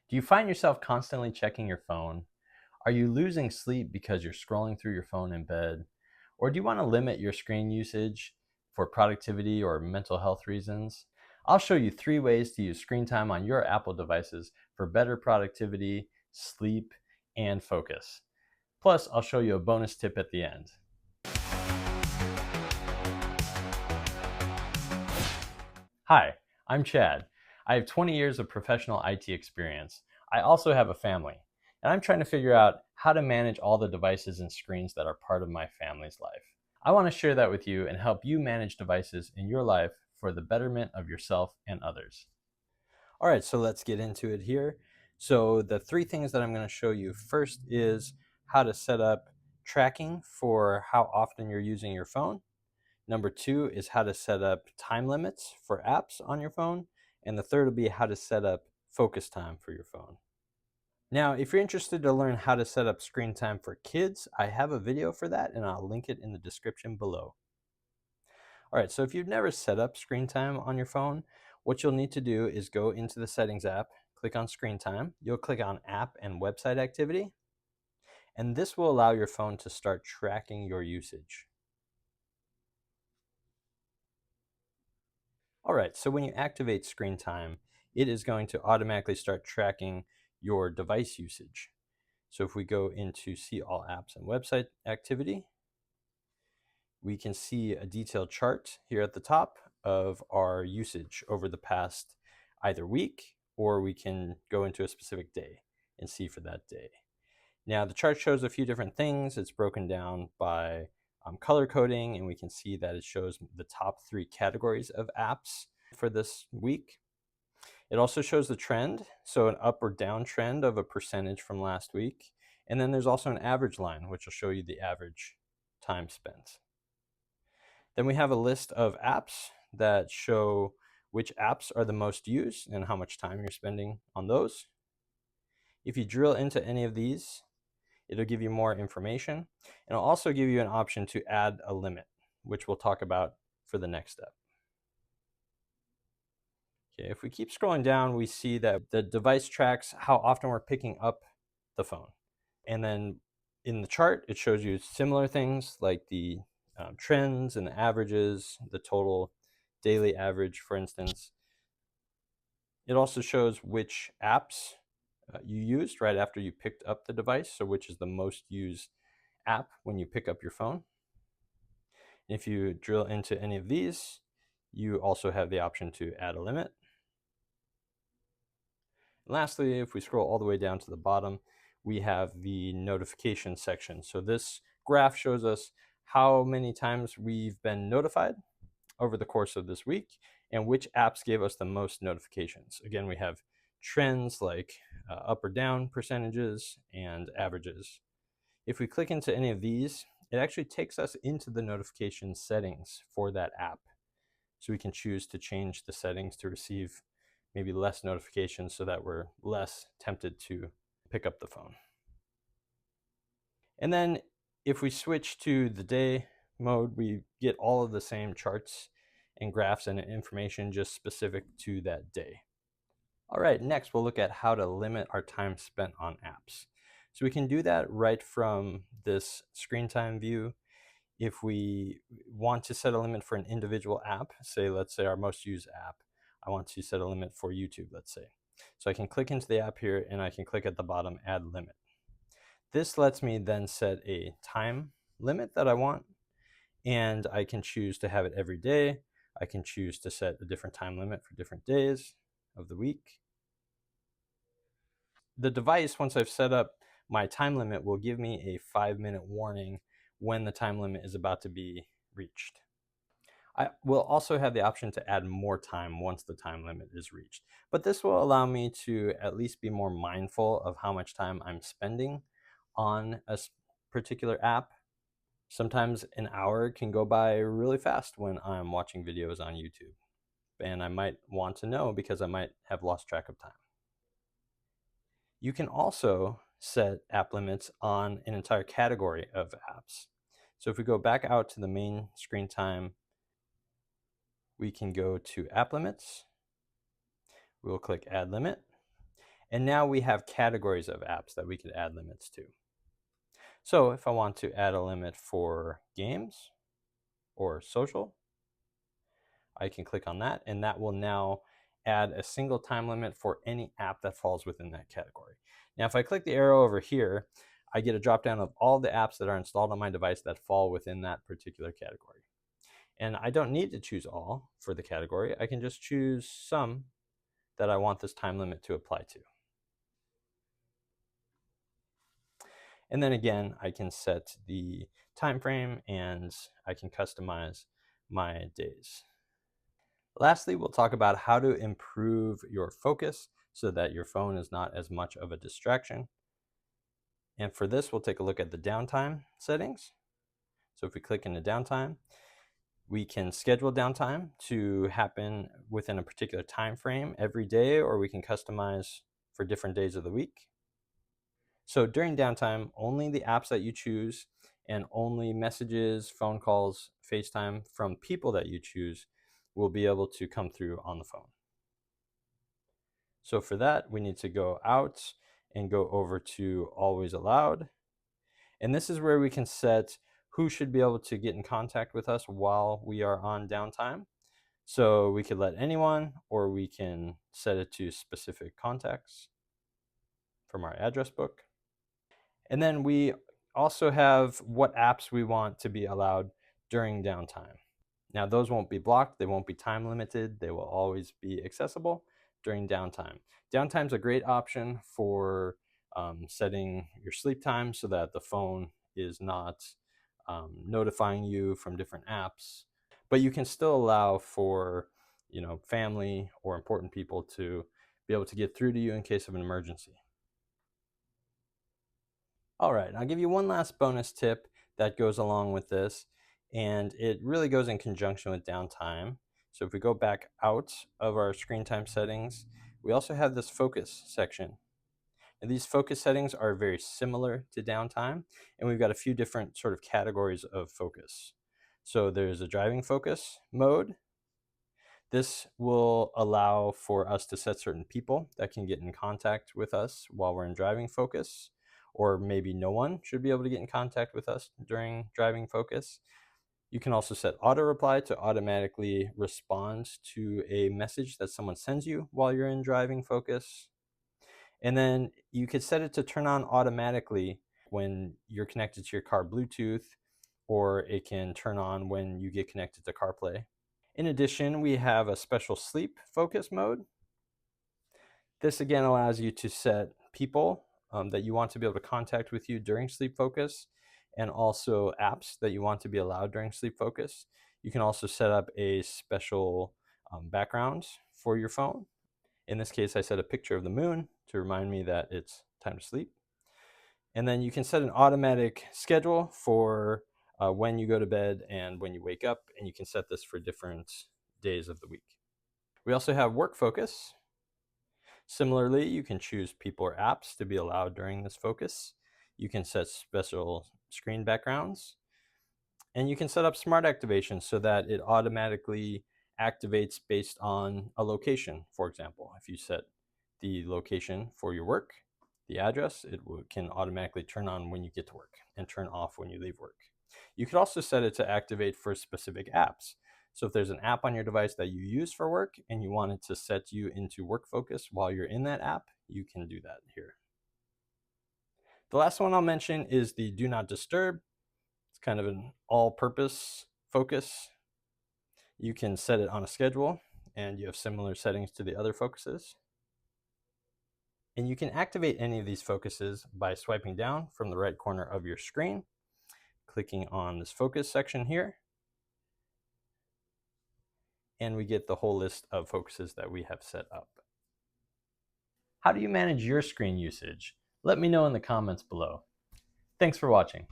Do you find yourself constantly checking your phone? Are you losing sleep because you're scrolling through your phone in bed? Or do you want to limit your screen usage for productivity or mental health reasons? I'll show you 3 ways to use screen time on your Apple devices for better productivity, sleep, and focus. Plus, I'll show you a bonus tip at the end. Hi, I'm Chad. I have 20 years of professional IT experience. I also have a family, and I'm trying to figure out how to manage all the devices and screens that are part of my family's life. I want to share that with you and help you manage devices in your life for the betterment of yourself and others. All right, so let's get into it here. So the 3 things that I'm going to show you first is how to set up tracking for how often you're using your phone. Number 2 is how to set up time limits for apps on your phone. And the third will be how to set up focus time for your phone. Now, if you're interested to learn how to set up screen time for kids, I have a video for that and I'll link it in the description below. All right, so if you've never set up screen time on your phone, what you'll need to do is go into the settings app, click on screen time. You'll click on app and website activity, and this will allow your phone to start tracking your usage. All right, so when you activate screen time, it is going to automatically start tracking your device usage. So if we go into see all apps and website activity, we can see a detailed chart here at the top of our usage over the past either week, or we can go into a specific day and see for that day. Now the chart shows a few different things. It's broken down by color coding, and we can see that it shows the top 3 categories of apps for this week. It also shows the trend, so an up or down trend of a percentage from last week. And then there's also an average line, which will show you the average time spent. Then we have a list of apps that show which apps are the most used and how much time you're spending on those. If you drill into any of these, it'll give you more information, and it'll also give you an option to add a limit, which we'll talk about for the next step. Okay, if we keep scrolling down, we see that the device tracks how often we're picking up the phone. And then in the chart, it shows you similar things like the trends and the averages, the total daily average, for instance. It also shows which apps you used right after you picked up the device, so which is the most used app when you pick up your phone. If you drill into any of these, you also have the option to add a limit. And lastly, if we scroll all the way down to the bottom, we have the notification section. So this graph shows us how many times we've been notified over the course of this week and which apps gave us the most notifications. Again, we have trends like up or down percentages and averages. If we click into any of these, it actually takes us into the notification settings for that app. So we can choose to change the settings to receive maybe less notifications so that we're less tempted to pick up the phone. And then if we switch to the day mode, we get all of the same charts and graphs and information just specific to that day. All right, next we'll look at how to limit our time spent on apps. So we can do that right from this screen time view. If we want to set a limit for an individual app, say, let's say our most used app, I want to set a limit for YouTube, let's say. So I can click into the app here and I can click at the bottom, add limit. This lets me then set a time limit that I want, and I can choose to have it every day. I can choose to set a different time limit for different days of the week. The device, once I've set up my time limit, will give me a 5-minute warning when the time limit is about to be reached. I will also have the option to add more time once the time limit is reached. But this will allow me to at least be more mindful of how much time I'm spending on a particular app. Sometimes an hour can go by really fast when I'm watching videos on YouTube, and I might want to know because I might have lost track of time. You can also set app limits on an entire category of apps. So if we go back out to the main screen time, we can go to app limits. We'll click add limit. And now we have categories of apps that we could add limits to. So if I want to add a limit for games or social, I can click on that, and that will now add a single time limit for any app that falls within that category. Now, if I click the arrow over here, I get a drop down of all the apps that are installed on my device that fall within that particular category. And I don't need to choose all for the category. I can just choose some that I want this time limit to apply to. And then again, I can set the time frame and I can customize my days. Lastly, we'll talk about how to improve your focus so that your phone is not as much of a distraction. And for this, we'll take a look at the downtime settings. So if we click into downtime, we can schedule downtime to happen within a particular time frame every day, or we can customize for different days of the week. So during downtime, only the apps that you choose and only messages, phone calls, FaceTime from people that you choose will be able to come through on the phone. So for that, we need to go out and go over to always allowed. And this is where we can set who should be able to get in contact with us while we are on downtime. So we could let anyone, or we can set it to specific contacts from our address book. And then we also have what apps we want to be allowed during downtime. Now, those won't be blocked, they won't be time limited, they will always be accessible during downtime. Downtime is a great option for setting your sleep time so that the phone is not notifying you from different apps, but you can still allow for family or important people to be able to get through to you in case of an emergency. All right, I'll give you one last bonus tip that goes along with this, and it really goes in conjunction with downtime. So if we go back out of our screen time settings, we also have this focus section. And these focus settings are very similar to downtime, and we've got a few different sort of categories of focus. So there's a driving focus mode. This will allow for us to set certain people that can get in contact with us while we're in driving focus, or maybe no one should be able to get in contact with us during driving focus. You can also set auto reply to automatically respond to a message that someone sends you while you're in driving focus. And then you could set it to turn on automatically when you're connected to your car Bluetooth, or it can turn on when you get connected to CarPlay. In addition, we have a special sleep focus mode. This again allows you to set people that you want to be able to contact with you during sleep focus, and also apps that you want to be allowed during sleep focus. You can also set up a special background for your phone. In this case, I set a picture of the moon to remind me that it's time to sleep. And then you can set an automatic schedule for when you go to bed and when you wake up, and you can set this for different days of the week. We also have work focus. Similarly, you can choose people or apps to be allowed during this focus. You can set special screen backgrounds, and you can set up smart activations so that it automatically activates based on a location. For example, if you set the location for your work, the address, it can automatically turn on when you get to work and turn off when you leave work. You could also set it to activate for specific apps. So if there's an app on your device that you use for work and you want it to set you into work focus while you're in that app, you can do that here. The last one I'll mention is the do not disturb. It's kind of an all-purpose focus. You can set it on a schedule, and you have similar settings to the other focuses. And you can activate any of these focuses by swiping down from the right corner of your screen, clicking on this focus section here, and we get the whole list of focuses that we have set up. How do you manage your screen usage? Let me know in the comments below. Thanks for watching.